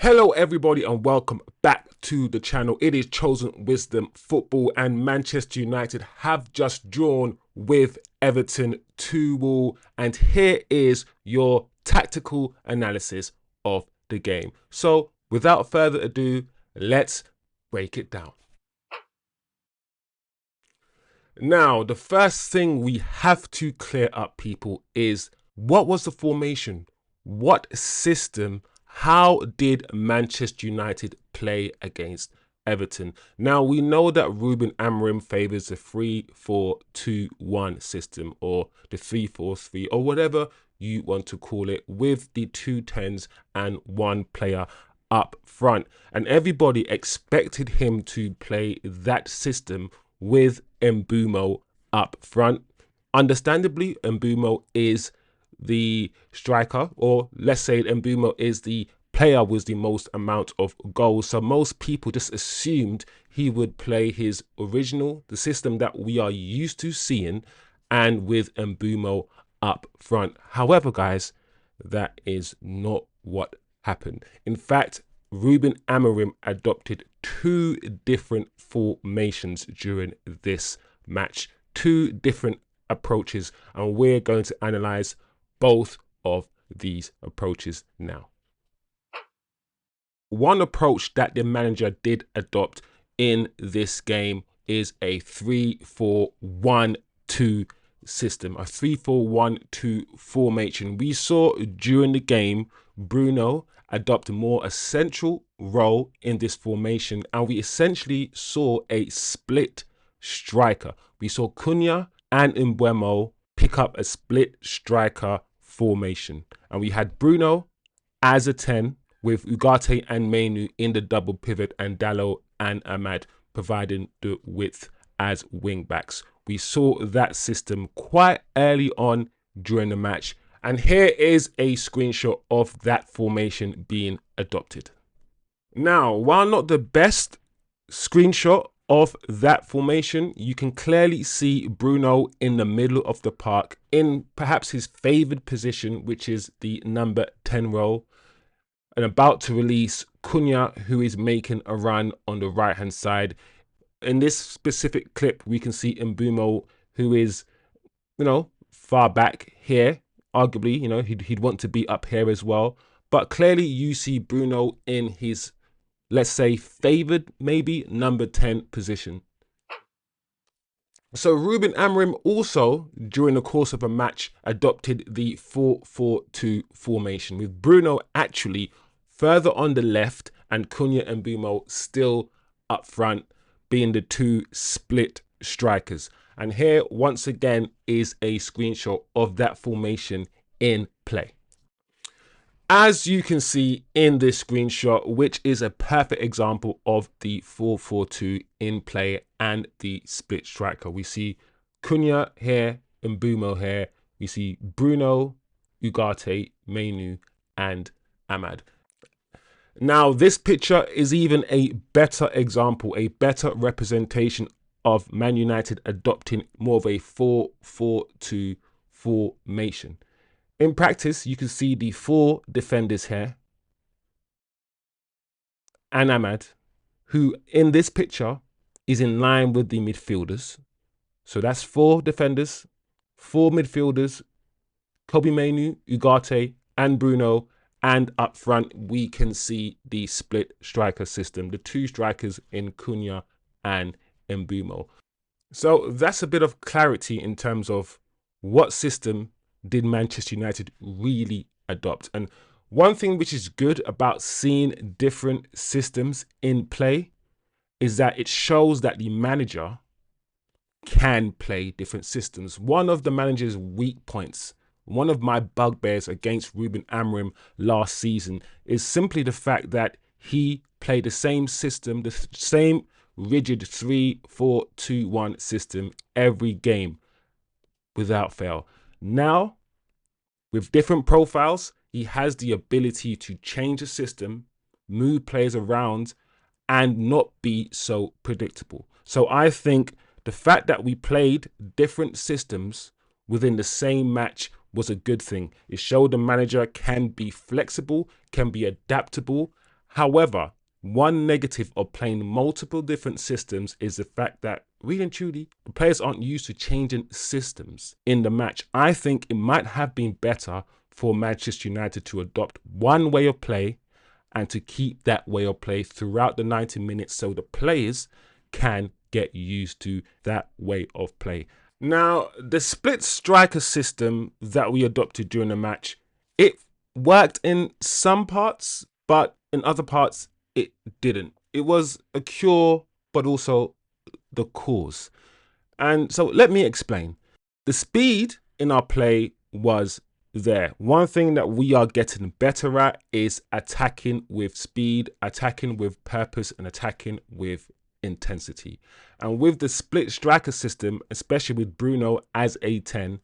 Hello everybody and welcome back to the channel. It is Chosen Wisdom Football and Manchester United have just drawn with Everton 2-2, and here is your tactical analysis of the game. So without further ado, let's break it down. Now, the first thing we have to clear up, people, is what was the formation? What system? How did Manchester United play against Everton? Now, we know that Ruben Amorim favours the 3-4-2-1 system, or the 3-4-3, or whatever you want to call it, with the 2 10s and 1 player up front. And everybody expected him to play that system with Mbeumo up front. Understandably, Mbeumo is the striker, or let's say Mbeumo is the player with the most amount of goals. So most people just assumed he would play his original, the system that we are used to seeing, and with Mbeumo up front. However, guys, that is not what happened. In fact, Ruben Amorim adopted 2 different formations during this match, 2 different approaches, and we're going to analyze both of these approaches now. One approach that the manager did adopt in this game is a 3-4-1-2 system, a 3-4-1-2 formation. We saw during the game Bruno adopt more a central role in this formation, and we essentially saw a split striker. We saw Cunha and Mbeumo pick up a split striker formation, and we had Bruno as a 10 with Ugarte and Mbeumo in the double pivot, and Dalot and Ahmad providing the width as wing backs. We saw that system quite early on during the match, and here is a screenshot of that formation being adopted. Now, while not the best screenshot of that formation, you can clearly see Bruno in the middle of the park in perhaps his favoured position, which is the number 10 role, and about to release Cunha, who is making a run on the right hand side. In this specific clip, we can see Mbeumo, who is, far back here. Arguably, he'd want to be up here as well, but clearly you see Bruno in his, let's say, favoured, maybe number 10 position. So Ruben Amorim also, during the course of a match, adopted the 4-4-2 formation, with Bruno actually further on the left and Cunha and Mbeumo still up front, being the 2 split strikers. And here, once again, is a screenshot of that formation in play. As you can see in this screenshot, which is a perfect example of the 4-4-2 in play and the split striker, we see Cunha here, Mbeumo here, we see Bruno, Ugarte, Mbeumo, and Ahmad. Now, this picture is even a better example, a better representation of Man United adopting more of a 4-4-2 formation. In practice, you can see the 4 defenders here and Ahmad, who in this picture is in line with the midfielders. So that's 4 defenders, 4 midfielders, Kobe Mbeumo, Ugarte, and Bruno. And up front, we can see the split striker system, the 2 strikers in Cunha and Mbeumo. So that's a bit of clarity in terms of what system did Manchester United really adopt. And one thing which is good about seeing different systems in play is that it shows that the manager can play different systems. One of the manager's weak points, one of my bugbears against Ruben Amorim last season, is simply the fact that he played the same system, the same rigid 3-4-2-1 system every game without fail. Now, with different profiles, he has the ability to change the system, move players around, and not be so predictable. So I think the fact that we played different systems within the same match was a good thing. It showed the manager can be flexible, can be adaptable, However, one negative of playing multiple different systems is the fact that, really and truly, the players aren't used to changing systems in the match. I think it might have been better for Manchester United to adopt one way of play and to keep that way of play throughout the 90 minutes so the players can get used to that way of play. Now, the split striker system that we adopted during the match, it worked in some parts, but in other parts, it didn't. It was a cure, but also the cause. And so let me explain. The speed in our play was there. One thing that we are getting better at is attacking with speed, attacking with purpose, and attacking with intensity. And with the split striker system, especially with Bruno as a 10,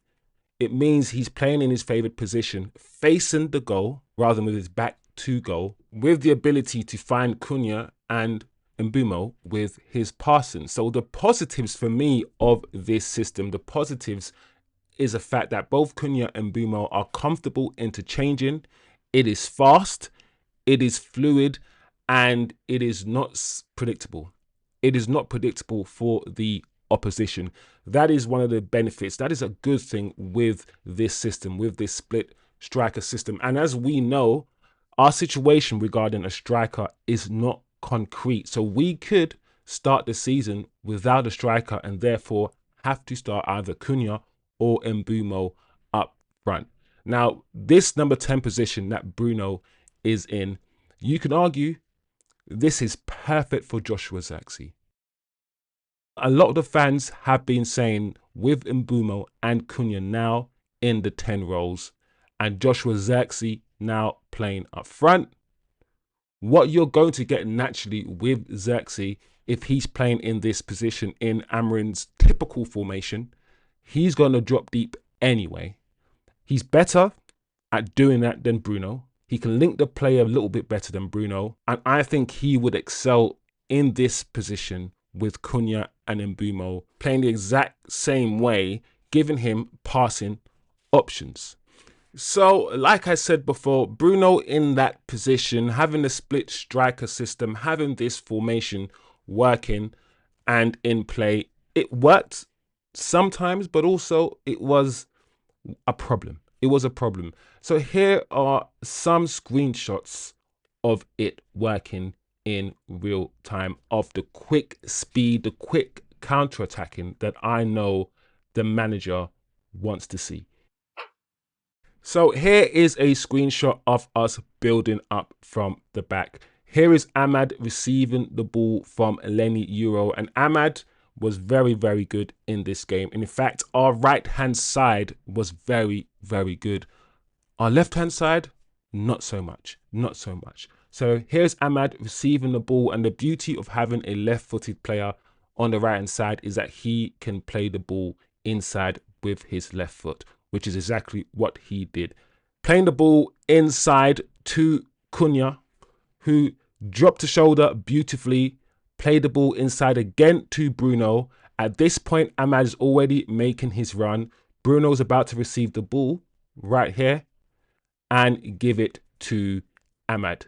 it means he's playing in his favourite position, facing the goal rather than with his back to goal, with the ability to find Cunha and Mbeumo with his passing. So the positives for me of this system, the positives is the fact that both Cunha and Mbeumo are comfortable interchanging. It is fast, it is fluid, and it is not predictable. It is not predictable for the opposition. That is one of the benefits. That is a good thing with this system, with this split striker system. And as we know, our situation regarding a striker is not concrete. So we could start the season without a striker and therefore have to start either Cunha or Mbeumo up front. Now, this number 10 position that Bruno is in, you can argue this is perfect for Joshua Zirkzee. A lot of the fans have been saying with Mbeumo and Cunha now in the 10 roles and Joshua Zirkzee now playing up front, what you're going to get naturally with Zirkzee, if he's playing in this position in Amorim's typical formation, he's going to drop deep anyway. He's better at doing that than Bruno. He can link the play a little bit better than Bruno. And I think he would excel in this position with Cunha and Mbeumo playing the exact same way, giving him passing options. So, like I said before, Bruno in that position, having a split striker system, having this formation working and in play, it worked sometimes, but also it was a problem. It was a problem. So here are some screenshots of it working in real time, of the quick speed, the quick counter-attacking that I know the manager wants to see. So here is a screenshot of us building up from the back. Here is Amad receiving the ball from Lenny Euro, and Amad was very, very good in this game. And in fact, our right-hand side was very, very good. Our left-hand side, not so much, not so much. So here's Amad receiving the ball, and the beauty of having a left-footed player on the right-hand side is that he can play the ball inside with his left foot, which is exactly what he did. Playing the ball inside to Cunha, who dropped the shoulder beautifully, played the ball inside again to Bruno. At this point, Amad is already making his run. Bruno's about to receive the ball right here and give it to Amad.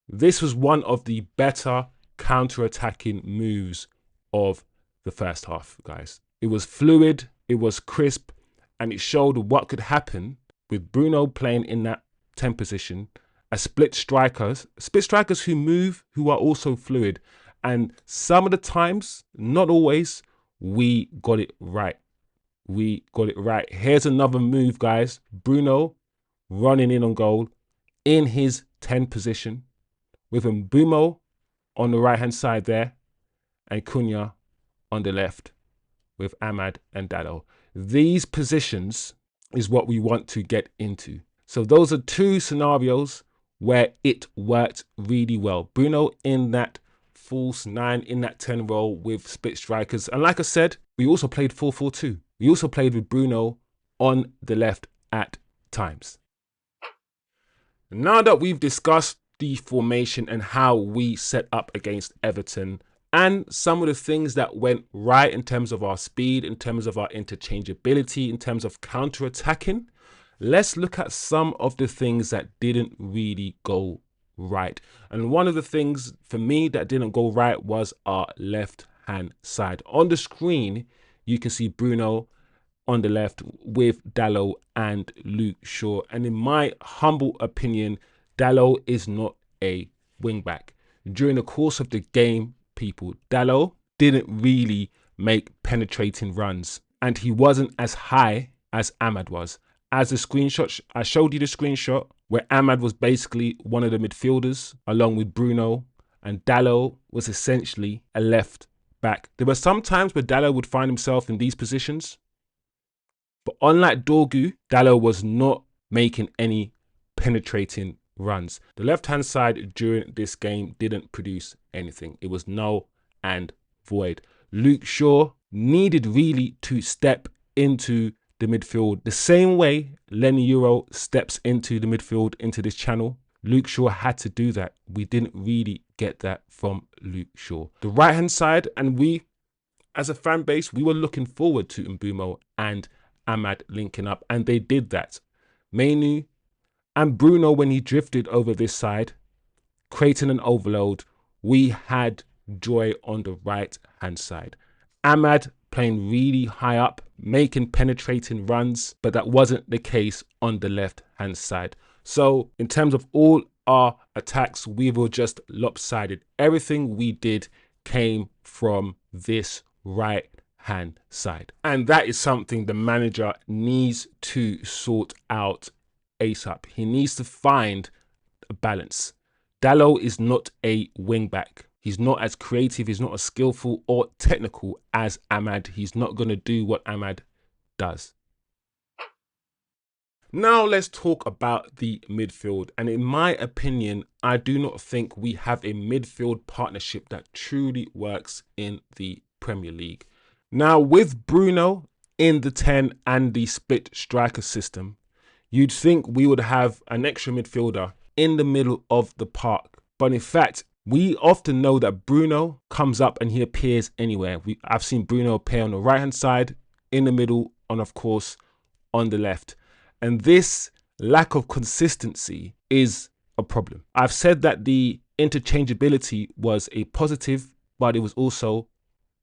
This was one of the better counter-attacking moves of the first half, guys. It was fluid, it was crisp, and it showed what could happen with Bruno playing in that 10 position, as split strikers who move, who are also fluid. And some of the times, not always, we got it right. We got it right. Here's another move, guys. Bruno running in on goal in his 10 position with Mbeumo on the right-hand side there and Cunha on the left with Amad and Dalot. These positions is what we want to get into. So those are two scenarios where it worked really well. Bruno in that false 9, in that 10 role with split strikers. And like I said, we also played 4-4-2. We also played with Bruno on the left at times. Now that we've discussed the formation and how we set up against Everton and some of the things that went right in terms of our speed, in terms of our interchangeability, in terms of counter-attacking, let's look at some of the things that didn't really go right. And one of the things for me that didn't go right was our left-hand side. On the screen, you can see Bruno on the left with Dalot and Luke Shaw. And in my humble opinion, Dalot is not a wing-back. During the course of the game, people, Dalot didn't really make penetrating runs. And he wasn't as high as Amad was. As the screenshot, I showed you the screenshot where Amad was basically one of the midfielders along with Bruno, and Dalot was essentially a left back. There were some times where Dalot would find himself in these positions, but unlike Dorgu, Dalot was not making any penetrating runs. The left-hand side during this game didn't produce anything. It was null and void. Luke Shaw needed really to step into the midfield the same way Lenny Euro steps into the midfield into this channel. Luke Shaw had to do that. We didn't really get that from Luke Shaw. The right-hand side, and we, as a fan base, we were looking forward to Mbeumo and Amad linking up, and they did that. Mbeumo and Bruno, when he drifted over this side, creating an overload, we had joy on the right-hand side. Amad playing really high up, making penetrating runs, but that wasn't the case on the left-hand side. So in terms of all our attacks, we were just lopsided. Everything we did came from this right-hand side. And that is something the manager needs to sort out ASAP. He needs to find a balance. Dalot is not a wing-back. He's not as creative, he's not as skillful or technical as Amad. He's not going to do what Amad does. Now let's talk about the midfield. And in my opinion, I do not think we have a midfield partnership that truly works in the Premier League. Now with Bruno in the 10 and the split striker system, you'd think we would have an extra midfielder in the middle of the park. But in fact, we often know that Bruno comes up and he appears anywhere. I've seen Bruno appear on the right-hand side, in the middle, and of course, on the left. And this lack of consistency is a problem. I've said that the interchangeability was a positive, but it was also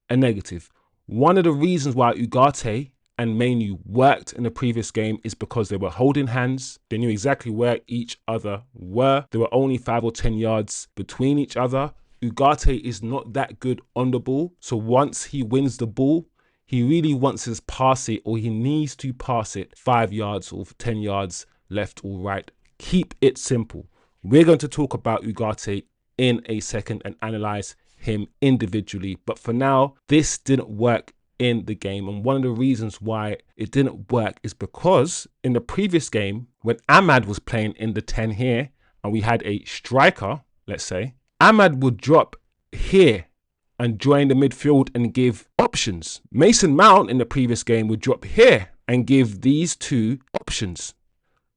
a negative. One of the reasons why Ugarte and Mbeumo worked in the previous game is because they were holding hands. They knew exactly where each other were. There were only 5 or 10 yards between each other. Ugarte is not that good on the ball. So once he wins the ball, he really wants to pass it, or he needs to pass it 5 yards or 10 yards left or right. Keep it simple. We're going to talk about Ugarte in a second and analyze him individually. But for now, this didn't work in the game, and one of the reasons why it didn't work is because in the previous game when Amad was playing in the 10 here and we had a striker, let's say, Amad would drop here and join the midfield and give options. Mason Mount in the previous game would drop here and give these two options.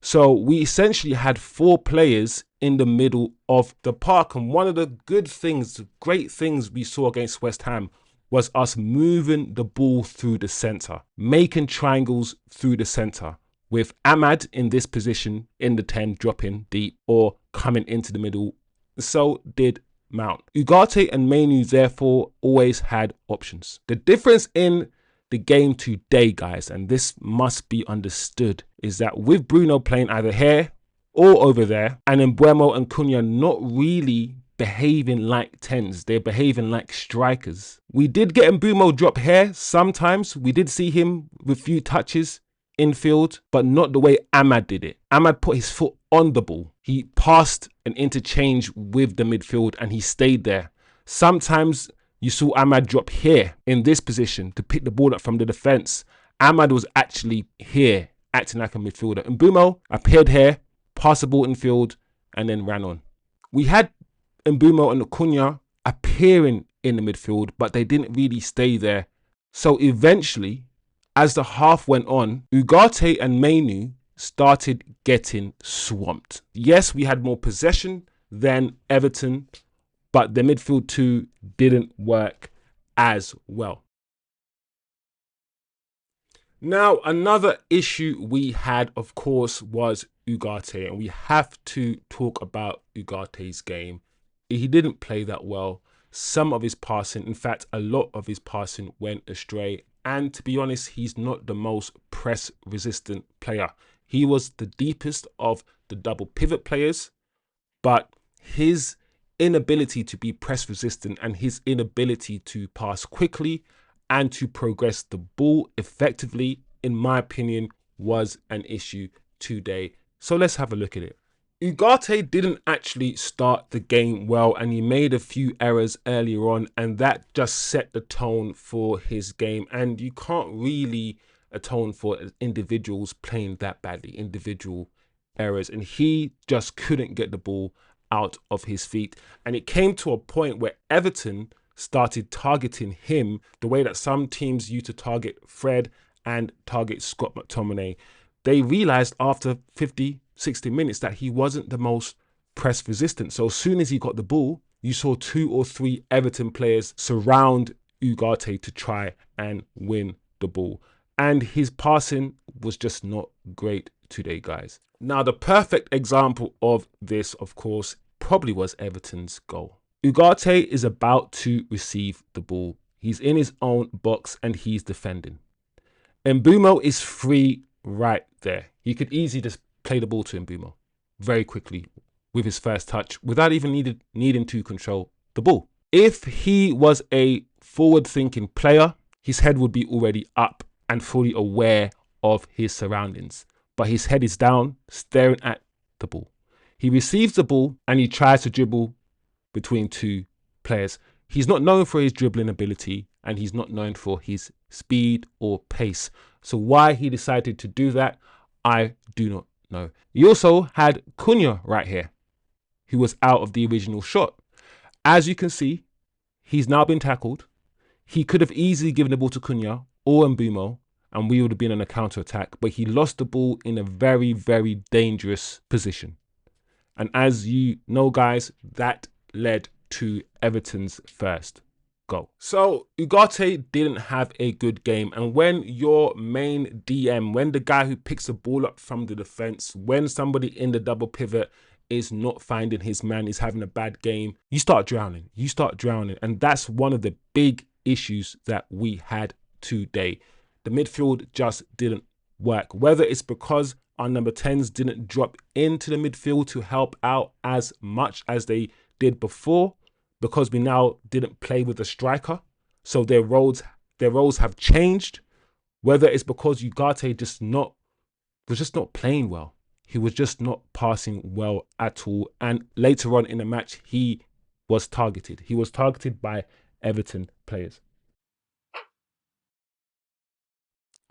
So we essentially had 4 players in the middle of the park, and one of the good things, great things we saw against West Ham was us moving the ball through the centre, making triangles through the centre, with Amad in this position in the 10 dropping deep or coming into the middle. So did Mount. Ugarte and Mbeumo therefore always had options. The difference in the game today, guys, and this must be understood, is that with Bruno playing either here or over there, and Mbeumo and Cunha not really behaving like 10s, they're behaving like strikers. We did get Mbeumo drop here sometimes. We did see him with few touches infield, but not the way Amad did it. Amad put his foot on the ball. He passed an interchange with the midfield and he stayed there. Sometimes you saw Amad drop here in this position to pick the ball up from the defense. Amad was actually here acting like a midfielder. Mbeumo appeared here, passed the ball infield, and then ran on. We had Mbeumo and Cunha appearing in the midfield, but they didn't really stay there. So eventually, as the half went on, Ugarte and Mbeumo started getting swamped. Yes, we had more possession than Everton, but the midfield two didn't work as well. Now, another issue we had, of course, was Ugarte, and we have to talk about Ugarte's game. He didn't play that well. Some of his passing, in fact, a lot of his passing went astray. And to be honest, he's not the most press resistant player. He was the deepest of the double pivot players, but his inability to be press resistant and his inability to pass quickly and to progress the ball effectively, in my opinion, was an issue today. So let's have a look at it. Ugarte didn't actually start the game well, and he made a few errors earlier on, and that just set the tone for his game. And you can't really atone for individuals playing that badly, individual errors, and he just couldn't get the ball out of his feet. And it came to a point where Everton started targeting him the way that some teams used to target Fred and target Scott McTominay. They realized after 50, 60 minutes that he wasn't the most press resistant. So as soon as he got the ball, you saw 2 or 3 Everton players surround Ugarte to try and win the ball. And his passing was just not great today, guys. Now, the perfect example of this, of course, probably was Everton's goal. Ugarte is about to receive the ball. He's in his own box and he's defending. Mbeumo is free right there. He could easily just play the ball to Mbeumo very quickly with his first touch without even needing to control the ball. If he was a forward-thinking player, his head would be already up and fully aware of his surroundings. But his head is down, staring at the ball. He receives the ball and he tries to dribble between 2 players. He's not known for his dribbling ability and he's not known for his speed or pace. So why he decided to do that, I do not know. He also had Cunha right here, who was out of the original shot. As you can see, he's now been tackled. He could have easily given the ball to Cunha or Mbeumo, and we would have been on a counter-attack, but he lost the ball in a very, very dangerous position. And as you know, guys, that led to Everton's first goal. So Ugarte didn't have a good game, and when your main DM, when the guy who picks the ball up from the defense, when somebody in the double pivot is not finding his man, is having a bad game, you start drowning. You start drowning, and that's one of the big issues that we had today. The midfield just didn't work, whether it's because our number 10s didn't drop into the midfield to help out as much as they did before, because we now didn't play with a striker, so their roles have changed. Whether it's because Ugarte was just not playing well. He was just not passing well at all. And later on in the match, he was targeted. He was targeted by Everton players.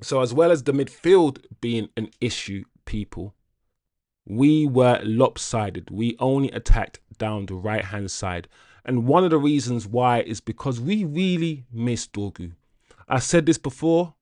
So as well as the midfield being an issue, people, we were lopsided. We only attacked down the right-hand side. And one of the reasons why is because we really missed Dorgu. I said this before,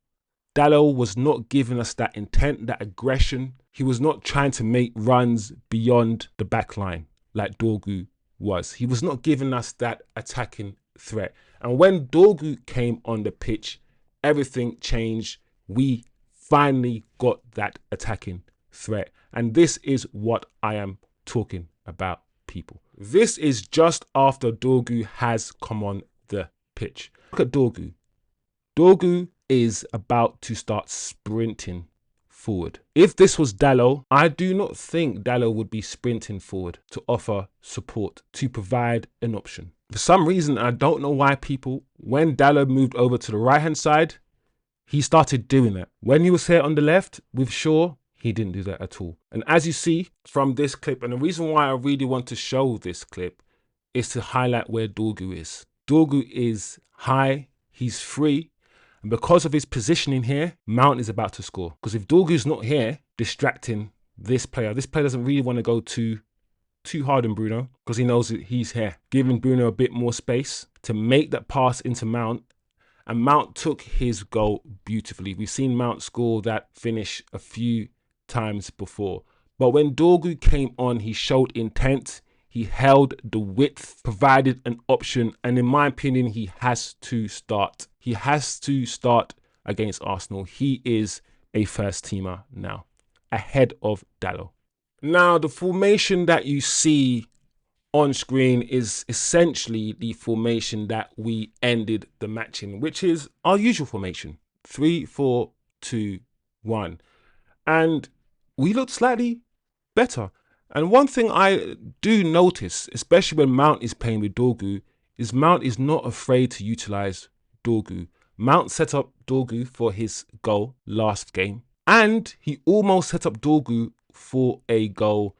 Dalot was not giving us that intent, that aggression. He was not trying to make runs beyond the back line like Dorgu was. He was not giving us that attacking threat. And when Dorgu came on the pitch, everything changed. We finally got that attacking threat. And this is what I am talking about, people. This is just after Dorgu has come on the pitch. Look at Dorgu. Dorgu is about to start sprinting forward. If this was Dalot, I do not think Dalot would be sprinting forward to offer support, to provide an option. For some reason, I don't know why, people, when Dalot moved over to the right-hand side, he started doing that. When he was here on the left with Shaw, he didn't do that at all. And as you see from this clip, and the reason why I really want to show this clip is to highlight where Dorgu is. Dorgu is high, he's free, and because of his positioning here, Mount is about to score. Because if Dorgu's not here, distracting this player doesn't really want to go too hard on Bruno, because he knows that he's here, giving Bruno a bit more space to make that pass into Mount. And Mount took his goal beautifully. We've seen Mount score that finish a few times before. But when Dorgu came on, he showed intent. He held the width, provided an option. And in my opinion, he has to start. He has to start against Arsenal. He is a first teamer now, ahead of Dalot. Now, the formation that you see on screen is essentially the formation that we ended the match in, which is our usual formation, 3-4-2-1. And we looked slightly better. And one thing I do notice, especially when Mount is playing with Dorgu, is Mount is not afraid to utilize Dorgu. Mount set up Dorgu for his goal last game, and he almost set up Dorgu for a goal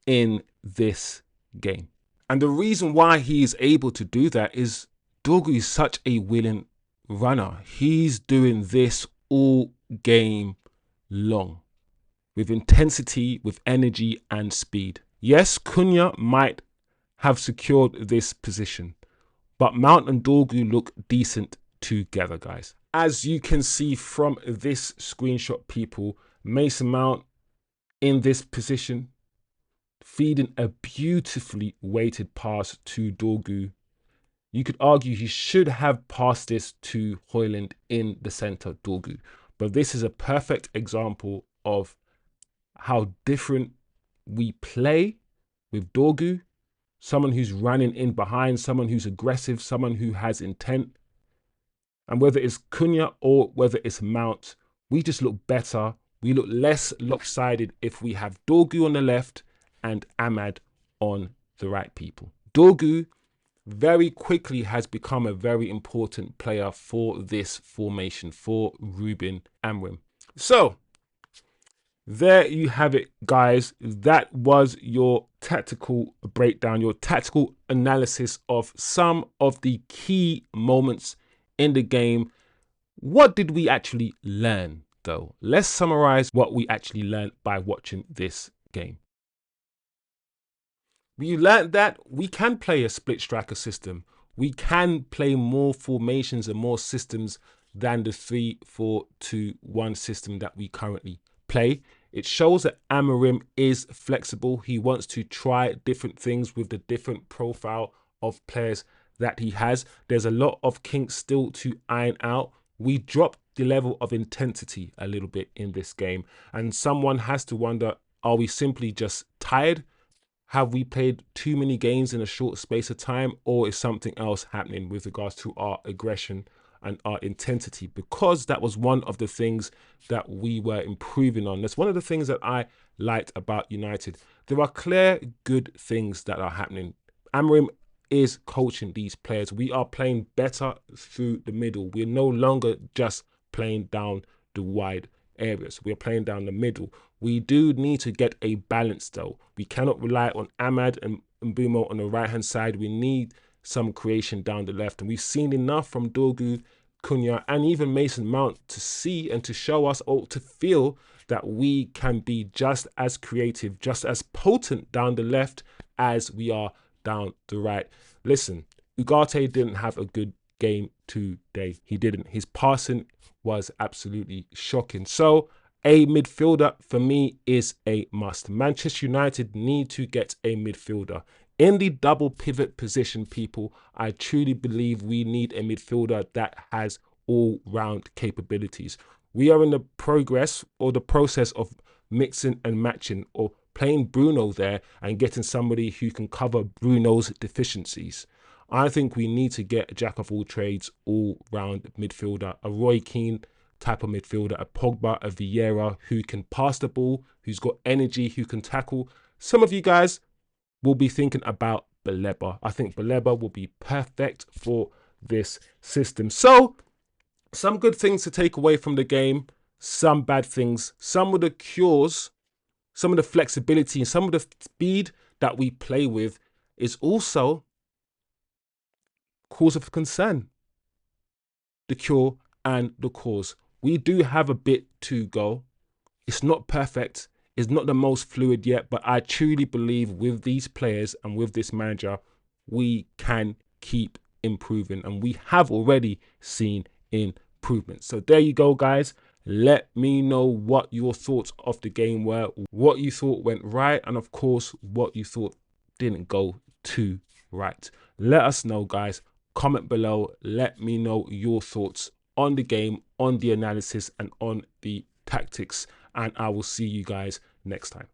in this game. And the reason why he is able to do that is Dorgu is such a willing runner. He's doing this all game long, with intensity, with energy and speed. Yes, Cunha might have secured this position, but Mount and Dorgu look decent together, guys. As you can see from this screenshot, people, Mason Mount in this position, feeding a beautifully weighted pass to Dorgu. You could argue he should have passed this to Højlund in the center, Dorgu. But this is a perfect example of how different we play with Dorgu. Someone who's running in behind, someone who's aggressive, someone who has intent. And whether it's Cunha or whether it's Mount, we just look better. We look less lopsided if we have Dorgu on the left and Ahmad on the right, people. Dorgu very quickly has become a very important player for this formation, for Ruben Amorim. So, there you have it, guys. That was your tactical breakdown, your tactical analysis of some of the key moments in the game. What did we actually learn, though? Let's summarize what we actually learned by watching this game. We learned that we can play a split striker system. We can play more formations and more systems than the 3-4-2-1 system that we currently play. It shows that Amorim is flexible. He wants to try different things with the different profile of players that he has. There's a lot of kinks still to iron out. We dropped the level of intensity a little bit in this game, and someone has to wonder, are we simply just tired? Have we played too many games in a short space of time, or is something else happening with regards to our aggression and our intensity? Because that was one of the things that we were improving on. That's one of the things that I liked about United. There are clear good things that are happening. Amorim is coaching these players. We are playing better through the middle. We're no longer just playing down the wide areas. We're playing down the middle. We do need to get a balance, though. We cannot rely on Ahmad and Mbeumo on the right-hand side. We need some creation down the left. And we've seen enough from Dorgu, Cunha, and even Mason Mount to see and to show us, or to feel, that we can be just as creative, just as potent down the left as we are down the right. Listen, Ugarte didn't have a good game today. He didn't. His passing was absolutely shocking. So a midfielder for me is a must. Manchester United need to get a midfielder. In the double pivot position, people, I truly believe we need a midfielder that has all-round capabilities. We are in the progress or the process of mixing and matching, or playing Bruno there and getting somebody who can cover Bruno's deficiencies. I think we need to get a jack of all trades, all-round midfielder, a Roy Keane type of midfielder, a Pogba, a Vieira, who can pass the ball, who's got energy, who can tackle. Some of you guys will be thinking about Baleba. I think Baleba will be perfect for this system. So, some good things to take away from the game, some bad things, some of the cures, some of the flexibility, and some of the speed that we play with is also cause of concern. The cure and the cause. We do have a bit to go. It's not perfect. It's not the most fluid yet, but I truly believe with these players and with this manager, we can keep improving, and we have already seen improvements. So there you go, guys. Let me know what your thoughts of the game were, what you thought went right, and of course, what you thought didn't go too right. Let us know, guys. Comment below. Let me know your thoughts on the game, on the analysis, and on the tactics. And I will see you guys next time.